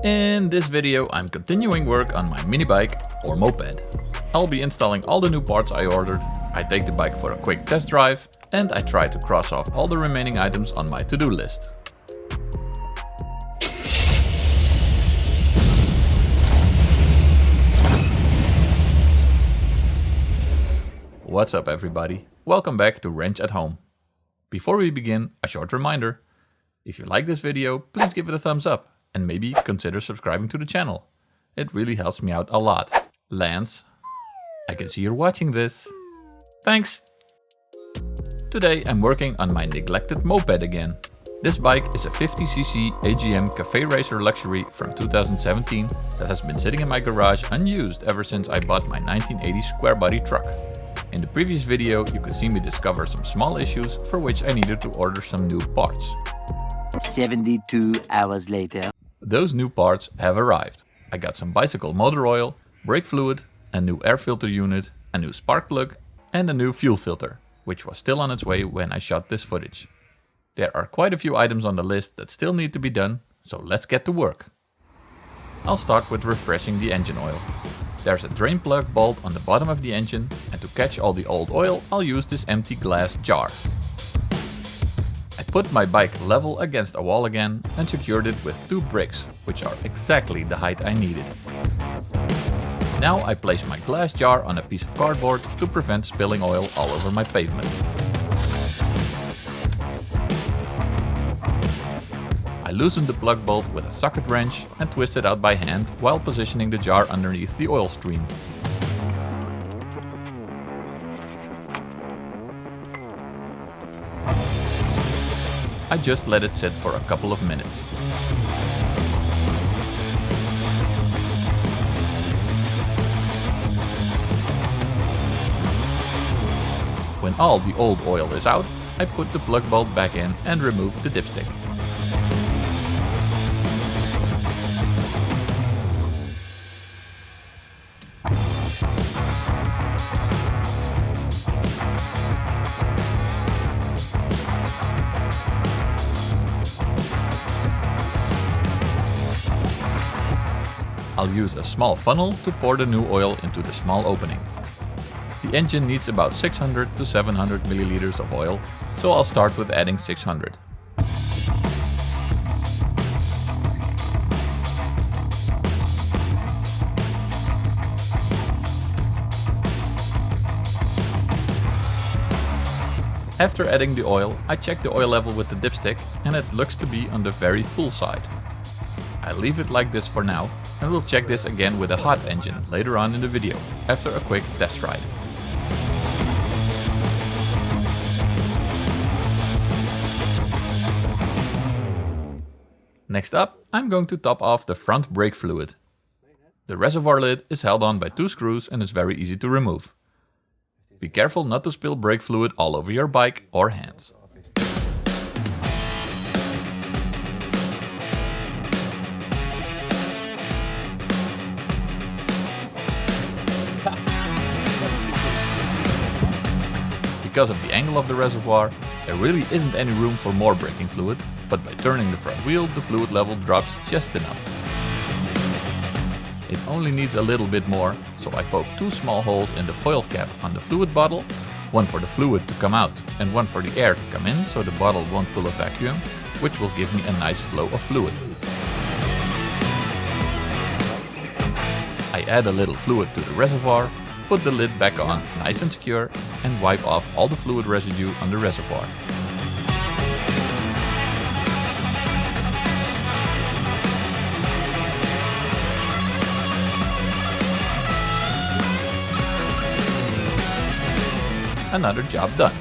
In this video I'm continuing work on my mini bike or moped. I'll be installing all the new parts I ordered, I take the bike for a quick test drive, and I try to cross off all the remaining items on my to-do list. What's up everybody? Welcome back to Wrench at Home. Before we begin, a short reminder. If you like this video, please give it a thumbs up and maybe consider subscribing to the channel. It really helps me out a lot. Lance, I can see you're watching this. Thanks! Today I'm working on my neglected moped again. This bike is a 50cc AGM Cafe Racer Luxury from 2017 that has been sitting in my garage unused ever since I bought my 1980 square body truck. In the previous video you could see me discover some small issues for which I needed to order some new parts. 72 hours later. Those new parts have arrived. I got some bicycle motor oil, brake fluid, a new air filter unit, a new spark plug and a new fuel filter, which was still on its way when I shot this footage. There are quite a few items on the list that still need to be done, so let's get to work. I'll start with refreshing the engine oil. There's a drain plug bolt on the bottom of the engine, and to catch all the old oil I'll use this empty glass jar. I put my bike level against a wall again and secured it with 2 bricks, which are exactly the height I needed. Now I place my glass jar on a piece of cardboard to prevent spilling oil all over my pavement. I loosened the plug bolt with a socket wrench and twist it out by hand while positioning the jar underneath the oil stream. I just let it sit for a couple of minutes. When all the old oil is out, I put the plug bolt back in and remove the dipstick. I'll use a small funnel to pour the new oil into the small opening. The engine needs about 600 to 700 milliliters of oil, so I'll start with adding 600. After adding the oil, I check the oil level with the dipstick and it looks to be on the very full side. I leave it like this for now and we'll check this again with a hot engine later on in the video, after a quick test ride. Next up, I'm going to top off the front brake fluid. The reservoir lid is held on by 2 screws and is very easy to remove. Be careful not to spill brake fluid all over your bike or hands. Because of the angle of the reservoir, there really isn't any room for more braking fluid, but by turning the front wheel the fluid level drops just enough. It only needs a little bit more, so I poke 2 small holes in the foil cap on the fluid bottle, one for the fluid to come out and one for the air to come in so the bottle won't pull a vacuum, which will give me a nice flow of fluid. I add a little fluid to the reservoir, put the lid back on nice and secure and wipe off all the fluid residue on the reservoir. Another job done.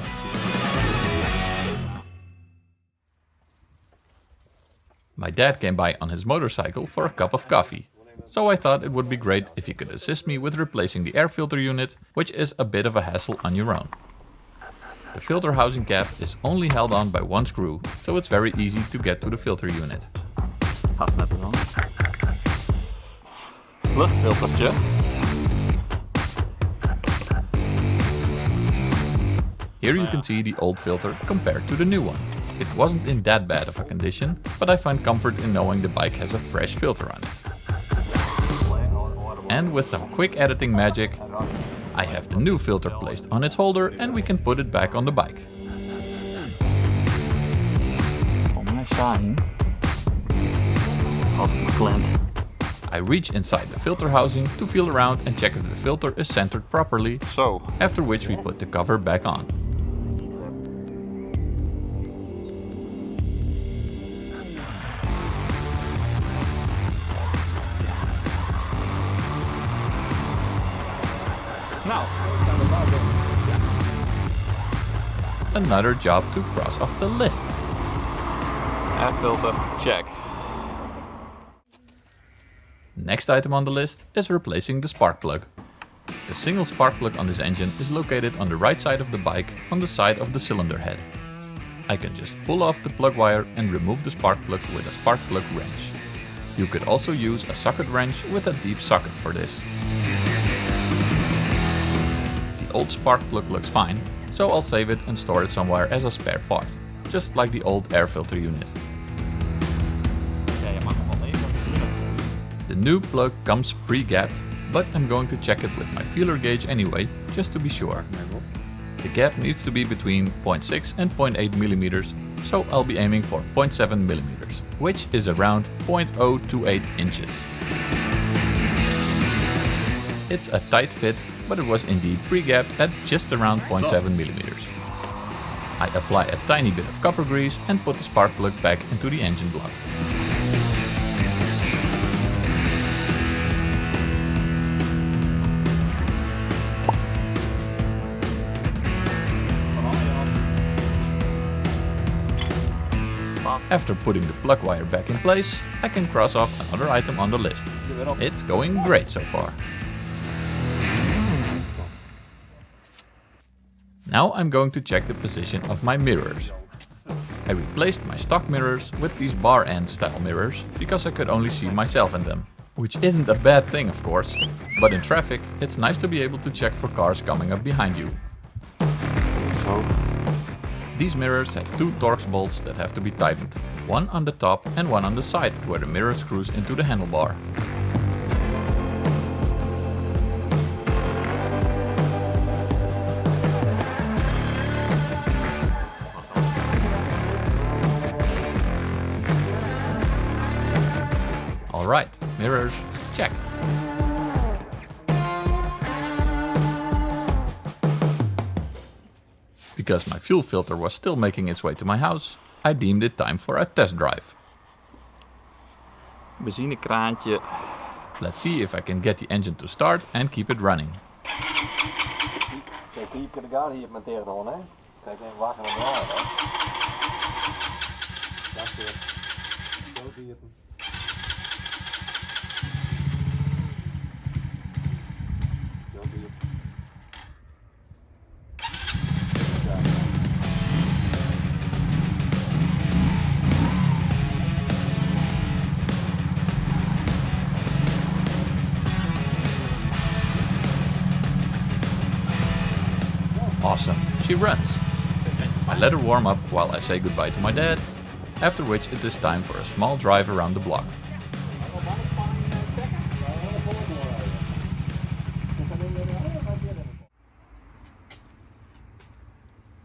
My dad came by on his motorcycle for a cup of coffee. So I thought it would be great if he could assist me with replacing the air filter unit, which is a bit of a hassle on your own. The filter housing cap is only held on by 1 screw, so it's very easy to get to the filter unit. Pas net aan. Luchtfiltertje. Here you can see the old filter compared to the new one. It wasn't in that bad of a condition, but I find comfort in knowing the bike has a fresh filter on it. And with some quick editing magic, I have the new filter placed on its holder and we can put it back on the bike. I reach inside the filter housing to feel around and check if the filter is centered properly, Zo. after which we put the cover back on. Nou. Another job to cross off the list. Air filter, check. Next item on the list is replacing the spark plug. The single spark plug on this engine is located on the right side of the bike on the side of the cylinder head. I can just pull off the plug wire and remove the spark plug with a spark plug wrench. You could also use a socket wrench with a deep socket for this. The old spark plug looks fine, so I'll save it and store it somewhere as a spare part, just like the old air filter unit. Ja, je mag hem wel even. The new plug comes pre-gapped, but I'm going to check it with my feeler gauge anyway, just to be sure. The gap needs to be between 0.6 and 0.8 millimeters, so I'll be aiming for 0.7 millimeters, which is around 0.028 inches. It's a tight fit, but it was indeed pre-gapped at just around 0.7 millimeters. I apply a tiny bit of copper grease and put the spark plug back into the engine block. After putting the plug wire back in place, I can cross off another item on the list. It's going great so far. Now I'm going to check the position of my mirrors. I replaced my stock mirrors with these bar end style mirrors because I could only see myself in them. Which isn't a bad thing, of course, but in traffic it's nice to be able to check for cars coming up behind you. Zo. These mirrors have two Torx bolts that have to be tightened, one on the top and one on the side where the mirror screws into the handlebar. Alright, mirrors, check. Because my fuel filter was still making its way to my house, I deemed it time for a test drive. Benzinekraantje. Let's see if I can get the engine to start and keep it running. Kijk, hier kan ik daar hier met tegen doen, hè? Kijk even wachten we draaien, hè? Dat is weer. Zo hier. Zo hier. Awesome, she runs. I let her warm up while I say goodbye to my dad, after which it is time for a small drive around the block.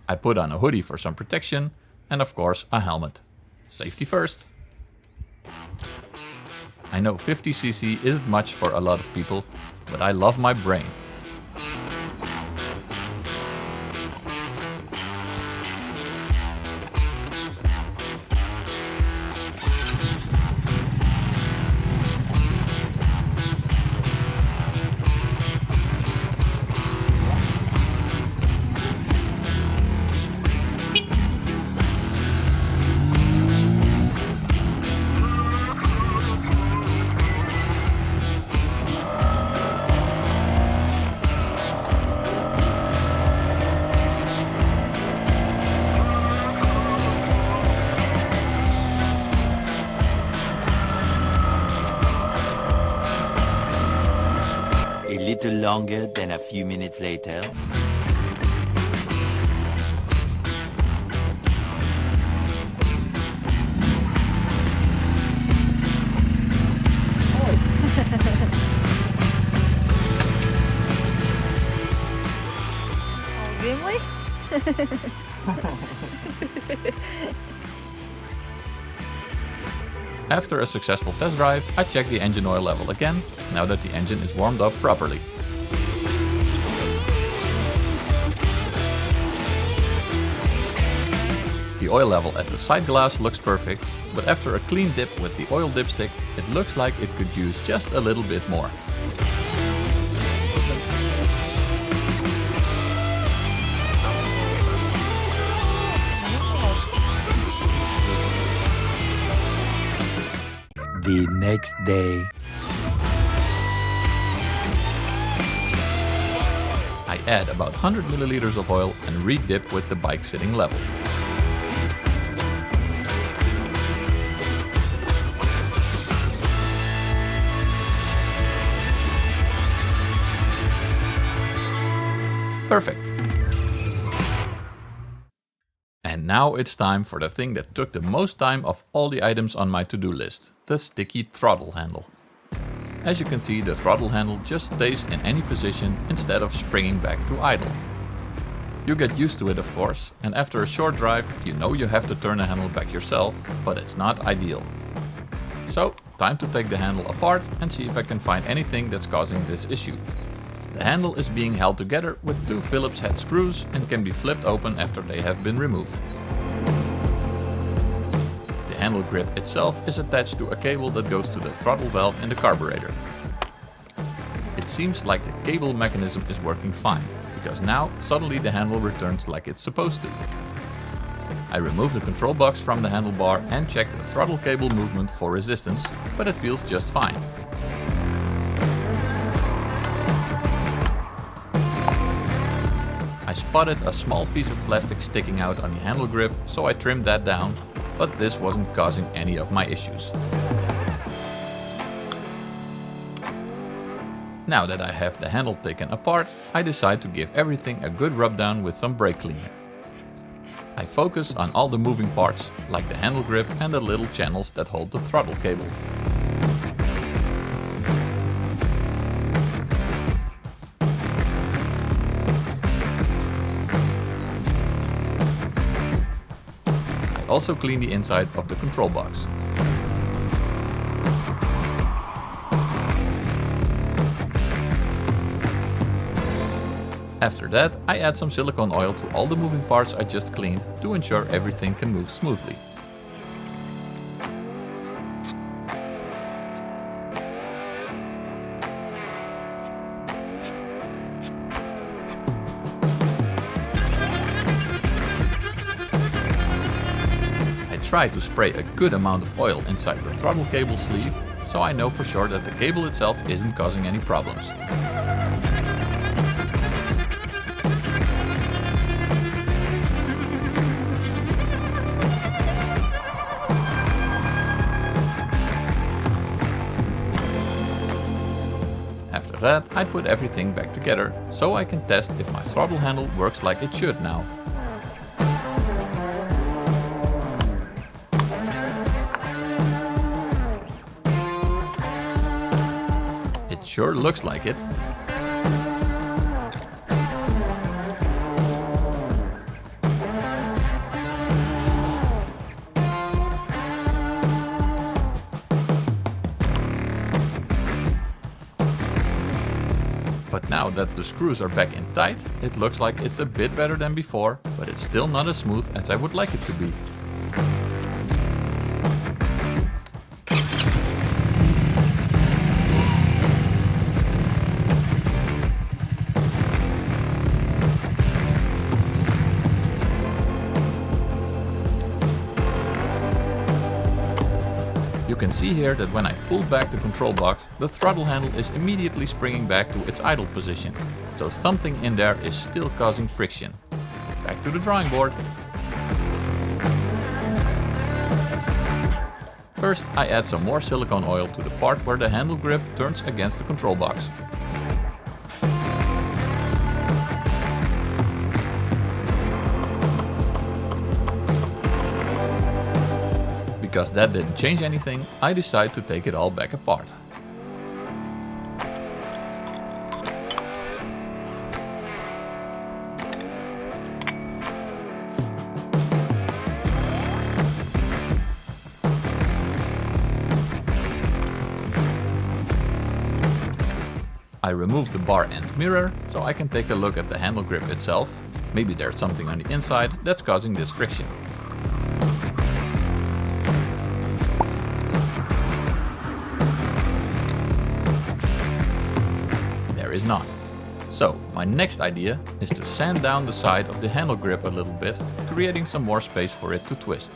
I put on a hoodie for some protection and of course a helmet. Safety first. I know 50cc isn't much for a lot of people, but I love my brain. A little longer than a few minutes later. After a successful test drive, I checked the engine oil level again, now that the engine is warmed up properly. The oil level at the side glass looks perfect, but after a clean dip with the oil dipstick, it looks like it could use just a little bit more. The next day. I add about 100 milliliters of oil and re-dip with the bike sitting level. Perfect. And now it's time for the thing that took the most time of all the items on my to-do list, the sticky throttle handle. As you can see, the throttle handle just stays in any position instead of springing back to idle. You get used to it, of course, and after a short drive you know you have to turn the handle back yourself, but it's not ideal. So, time to take the handle apart and see if I can find anything that's causing this issue. The handle is being held together with two Phillips head screws and can be flipped open after they have been removed. The handle grip itself is attached to a cable that goes to the throttle valve in the carburetor. It seems like the cable mechanism is working fine, because now suddenly the handle returns like it's supposed to. I remove the control box from the handlebar and check the throttle cable movement for resistance, but it feels just fine. I spotted a small piece of plastic sticking out on the handle grip, so I trimmed that down, but this wasn't causing any of my issues. Now that I have the handle taken apart, I decide to give everything a good rub down with some brake cleaner. I focus on all the moving parts, like the handle grip and the little channels that hold the throttle cable. I also clean the inside of the control box. After that, I add some silicone oil to all the moving parts I just cleaned to ensure everything can move smoothly. I try to spray a good amount of oil inside the throttle cable sleeve, so I know for sure that the cable itself isn't causing any problems. After that, I put everything back together, so I can test if my throttle handle works like it should now. It sure looks like it. But now that the screws are back in tight, it looks like it's a bit better than before, but it's still not as smooth as I would like it to be. You can see here that when I pull back the control box, the throttle handle is immediately springing back to its idle position, so something in there is still causing friction. Back to the drawing board. First, I add some more silicone oil to the part where the handle grip turns against the control box. Because that didn't change anything, I decide to take it all back apart. I removed the bar end mirror so I can take a look at the handle grip itself. Maybe there's something on the inside that's causing this friction. There is not. So my next idea is to sand down the side of the handle grip a little bit, creating some more space for it to twist.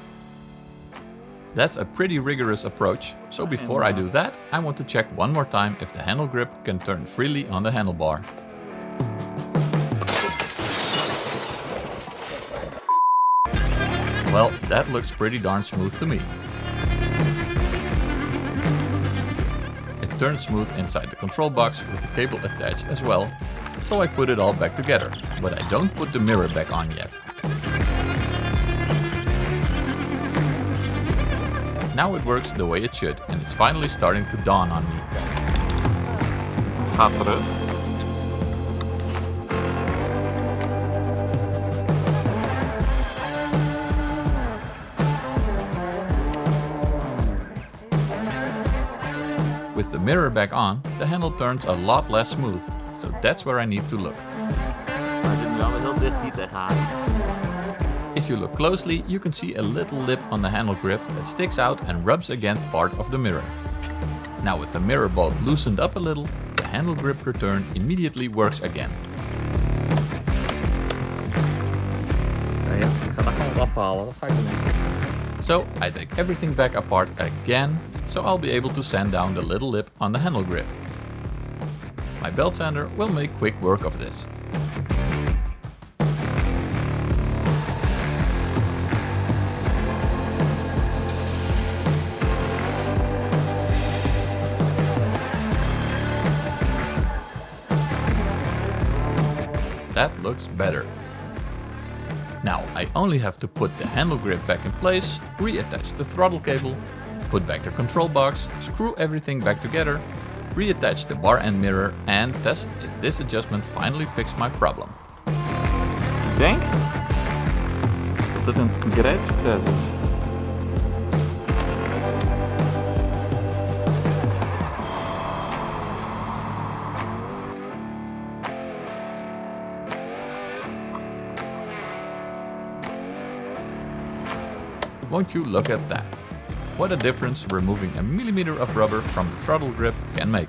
That's a pretty rigorous approach, so before I do that, I want to check one more time if the handle grip can turn freely on the handlebar. Well, that looks pretty darn smooth to me. It turns smooth inside the control box with the cable attached as well, so I put it all back together, but I don't put the mirror back on yet. Now it works the way it should, and it's finally starting to dawn on me. Ga terug. With the mirror back on, the handle turns a lot less smooth, so that's where I need to look. Maar het zit nu wel weer heel dicht hier tegenaan. If you look closely, you can see a little lip on the handle grip that sticks out and rubs against part of the mirror. Now with the mirror bolt loosened up a little, the handle grip return immediately works again. Ja, ik ga dat gewoon wat afhalen. Dat ga ik doen. So I take everything back apart again, so I'll be able to sand down the little lip on the handle grip. My belt sander will make quick work of this. That looks better. Now I only have to put the handle grip back in place, reattach the throttle cable, put back the control box, screw everything back together, reattach the bar end mirror and test if this adjustment finally fixed my problem. Ik denk dat het een great succes is. Won't you look at that? What a difference removing a millimeter of rubber from the throttle grip can make.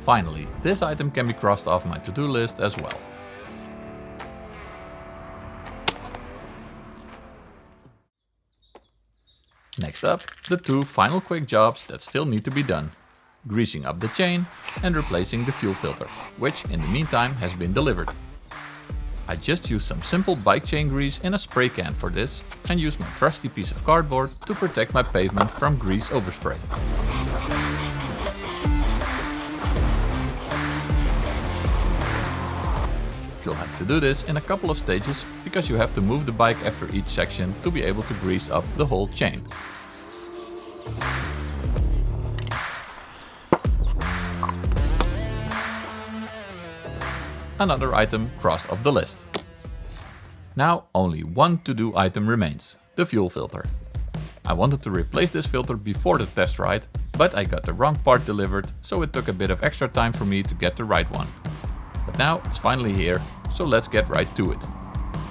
Finally, this item can be crossed off my to-do list as well. Next up, the two final quick jobs that still need to be done. Greasing up the chain and replacing the fuel filter, which in the meantime has been delivered. I just used some simple bike chain grease in a spray can for this and used my trusty piece of cardboard to protect my pavement from grease overspray. You'll have to do this in a couple of stages because you have to move the bike after each section to be able to grease up the whole chain. Another item crossed off the list. Now only one to-do item remains, the fuel filter. I wanted to replace this filter before the test ride, but I got the wrong part delivered, so it took a bit of extra time for me to get the right one. But now it's finally here, so let's get right to it.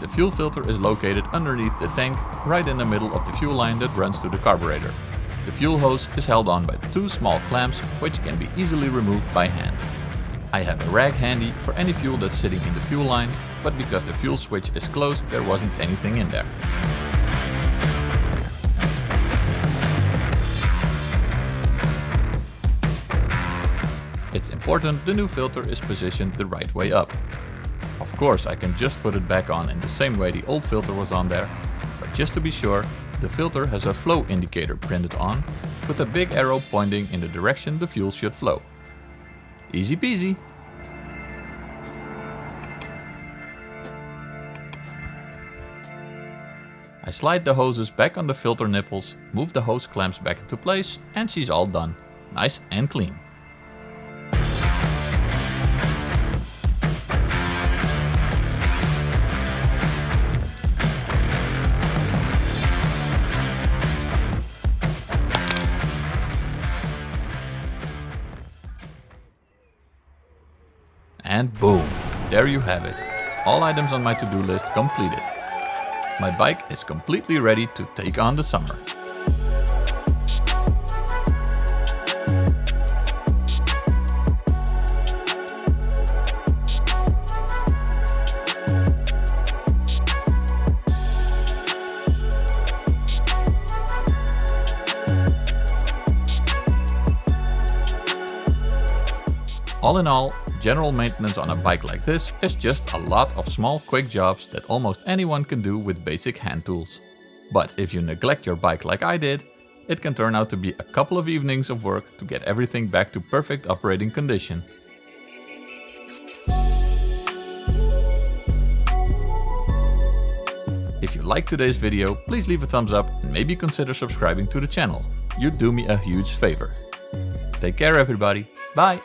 The fuel filter is located underneath the tank, right in the middle of the fuel line that runs to the carburetor. The fuel hose is held on by two small clamps, which can be easily removed by hand. I have a rag handy for any fuel that's sitting in the fuel line, but because the fuel switch is closed, there wasn't anything in there. It's important the new filter is positioned the right way up. Of course, I can just put it back on in the same way the old filter was on there, but just to be sure, the filter has a flow indicator printed on, with a big arrow pointing in the direction the fuel should flow. Easy peasy! slide the hoses back on the filter nipples, move the hose clamps back into place, and she's all done. Nice and clean. And boom, there you have it. All items on my to-do list completed. My bike is completely ready to take on the summer. All in all, general maintenance on a bike like this is just a lot of small quick jobs that almost anyone can do with basic hand tools. But if you neglect your bike like I did, it can turn out to be a couple of evenings of work to get everything back to perfect operating condition. If you liked today's video, please leave a thumbs up and maybe consider subscribing to the channel. You'd do me a huge favor. Take care everybody, bye!